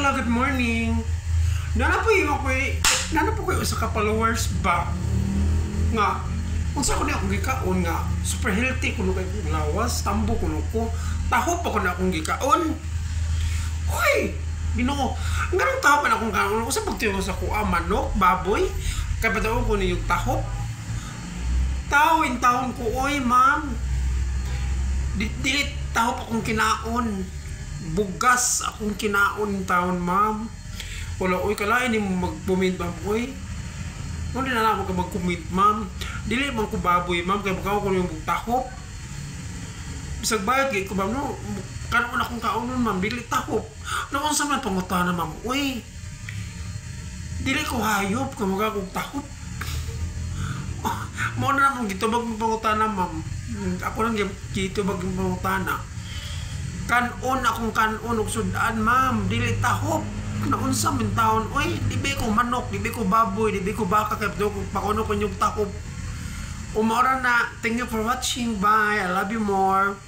hello, good morning. Nana po kayo sa ka-followers ba nga unsa ko na akong gikaon nga super healthy kuno kay kong lawas, tambo kuno ko, taho pa ko na akong gikaon. Hoy, Ginoo, nganong taho pa na akong kaon ko sa pagtuyo sa kuha manok, baboy, kay padaw ko ni yung taho. Tawin taon ko, oy ma'am. Dilit taho pa akong kinaon. Bugas akong kinaon taon, ma'am. Wala, oy, kalain ni mo mag-comment, ma'am, oy. Hindi na lang ako mag-comment, ma'am. Dili man ko baboy, ma'am, kaya bakaw ko yung tahop. Bisag bayad, kaya ko, ma'am, no, karoon akong kaunon, ma'am, dili tahop. Noon sa man pangutana, ma'am, oy. Dili ko hayop, kaya magagong tahop. Mo na naman, gitubag ng pangutana, ma'am. Ako lang gitubag ng pangutana. Kanon akong kanon og sudan, ma'am, dili tahop. Naunsa min taon, oy, dibi ko manok, dibi ko baboy, dibi ko baka, kaya ko pakuno ko yung tahop. Umora na, thank you for watching, bye, I love you more.